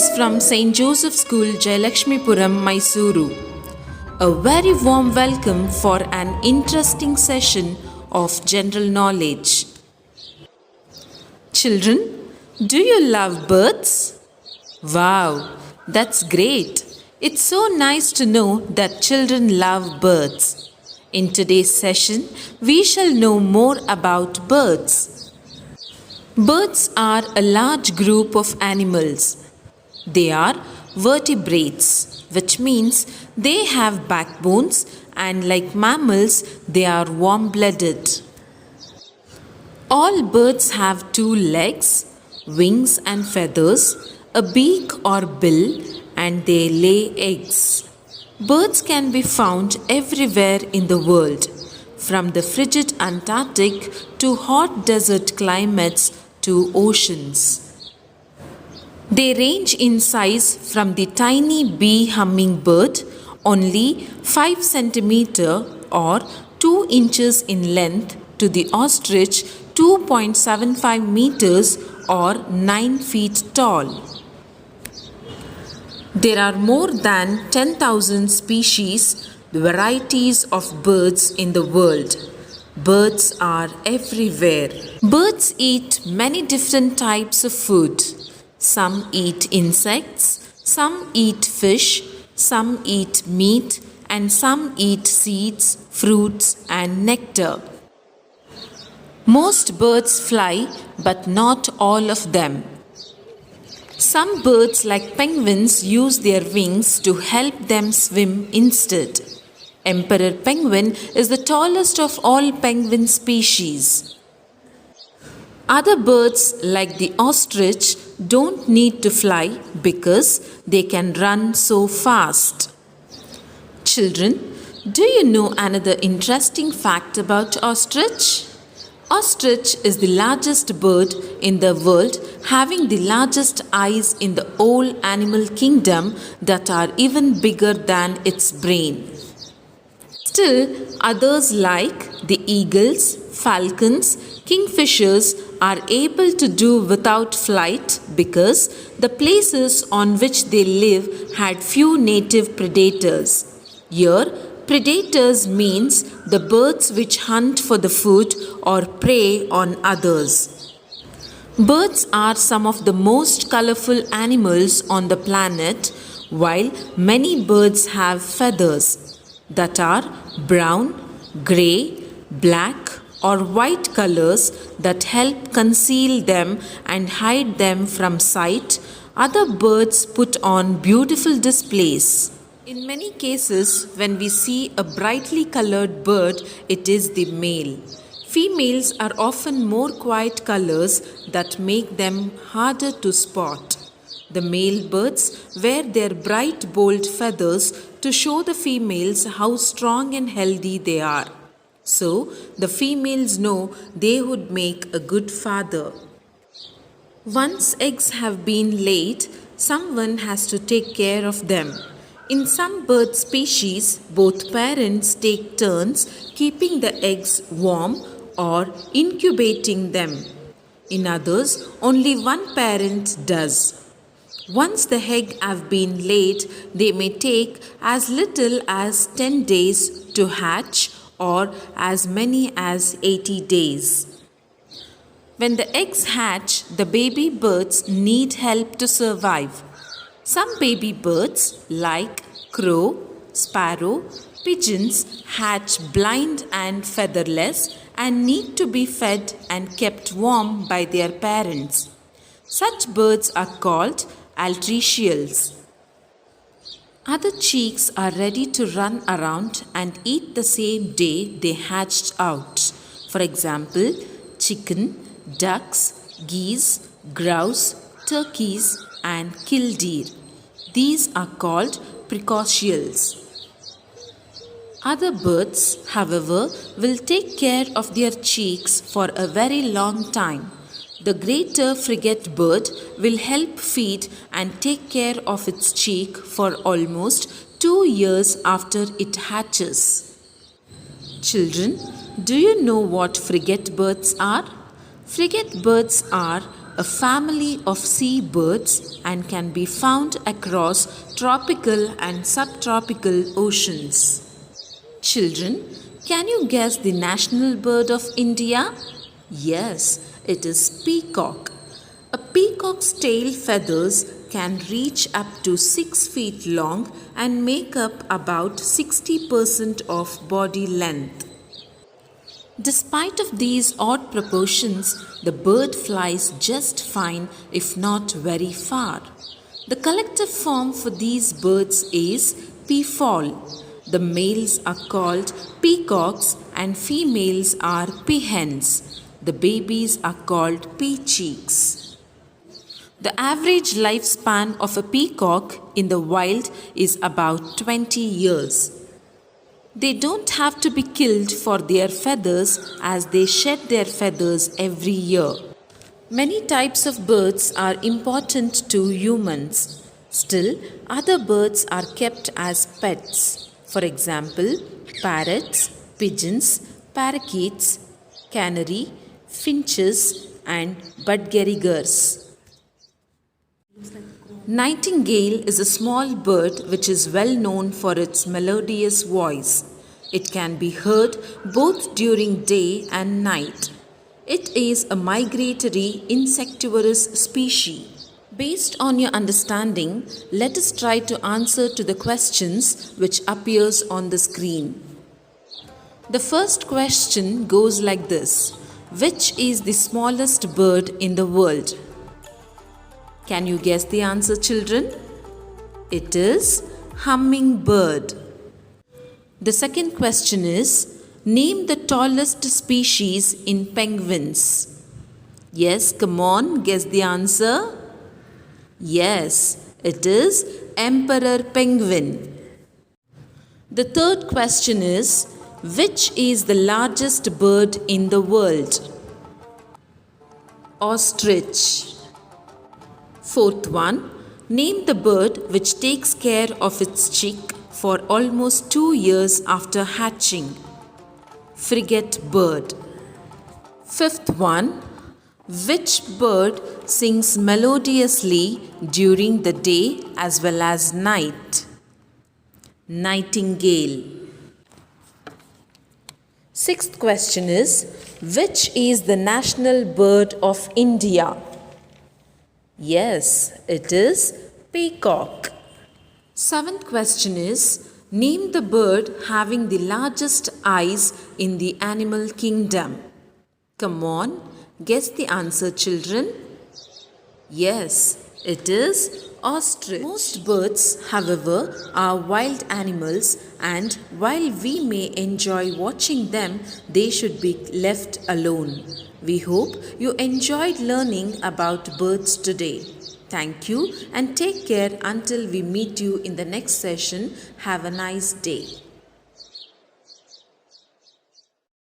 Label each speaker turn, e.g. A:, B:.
A: Greetings from St. Joseph School, Jayalakshmipuram, Mysuru. A very warm welcome for an interesting session of general knowledge. Children, do you love birds? Wow, that's great. It's so nice to know that children love birds. In today's session, we shall know more about birds. Birds are a large group of animals. They are vertebrates, which means they have backbones and like mammals, they are warm-blooded. All birds have two legs, wings and feathers, a beak or bill, and they lay eggs. Birds can be found everywhere in the world, from the frigid Antarctic to hot desert climates to oceans. They range in size from the tiny bee hummingbird, only 5 cm or 2 inches in length, to the ostrich, 2.75 meters or 9 feet tall. There are more than 10,000 species, varieties of birds in the world. Birds are everywhere. Birds eat many different types of food. Some eat insects, some eat fish, some eat meat, and some eat seeds, fruits, and nectar. Most birds fly, but not all of them. Some birds, like penguins, use their wings to help them swim instead. Emperor penguin is the tallest of all penguin species. Other birds, like the ostrich, don't need to fly because they can run so fast. Children, do you know another interesting fact about ostrich? Ostrich is the largest bird in the world, having the largest eyes in the whole animal kingdom that are even bigger than its brain. Still, others like the eagles, falcons, kingfishers are able to do without flight because the places on which they live had few native predators. Here, predators means the birds which hunt for the food or prey on others. Birds are some of the most colorful animals on the planet, while many birds have feathers that are brown, grey, black or white colors that help conceal them and hide them from sight. Other birds put on beautiful displays. In many cases, when we see a brightly colored bird, it is the male. Females are often more quiet colors that make them harder to spot. The male birds wear their bright bold feathers to show the females how strong and healthy they are. So, the females know they would make a good father. Once eggs have been laid, someone has to take care of them. In some bird species, both parents take turns keeping the eggs warm or incubating them. In others, only one parent does. Once the egg have been laid, they may take as little as 10 days to hatch or as many as 80 days. When the eggs hatch, the baby birds need help to survive. Some baby birds like crow, sparrow, pigeons hatch blind and featherless and need to be fed and kept warm by their parents. Such birds are called altricials. Other cheeks are ready to run around and eat the same day they hatched out. For example, chicken, ducks, geese, grouse, turkeys, and killdeer. These are called precocials. Other birds, however, will take care of their cheeks for a very long time. The greater frigate bird will help feed and take care of its cheek for almost 2 years after it hatches. Children, do you know what frigate birds are? Frigate birds are a family of seabirds and can be found across tropical and subtropical oceans. Children, can you guess the national bird of India? Yes, it is peacock. A peacock's tail feathers can reach up to 6 feet long and make up about 60% of body length. Despite of these odd proportions, the bird flies just fine if not very far. The collective form for these birds is peafowl. The males are called peacocks and females are peahens. The babies are called peacheks. The average lifespan of a peacock in the wild is about 20 years. They don't have to be killed for their feathers as they shed their feathers every year. Many types of birds are important to humans. Still, other birds are kept as pets. For example, parrots, pigeons, parakeets, canary, finches, and budgerigars. Nightingale is a small bird which is well known for its melodious voice. It can be heard both during day and night. It is a migratory insectivorous species. Based on your understanding, let us try to answer to the questions which appears on the screen. The first question goes like this: which is the smallest bird in the world? Can you guess the answer, children? It is hummingbird. The second question is, name the tallest species in penguins. Yes, come on, guess the answer. Yes, it is emperor penguin. The third question is, which is the largest bird in the world? Ostrich. Fourth one, name the bird which takes care of its chick for almost 2 years after hatching. Frigate bird. Fifth one, which bird sings melodiously during the day as well as night? Nightingale. Sixth question is, which is the national bird of India? Yes, it is peacock. Seventh question is, name the bird having the largest eyes in the animal kingdom. Come on, guess the answer, children. Yes, it is ostrich. Most birds, however, are wild animals, and while we may enjoy watching them, they should be left alone. We hope you enjoyed learning about birds today. Thank you and take care until we meet you in the next session. Have a nice day.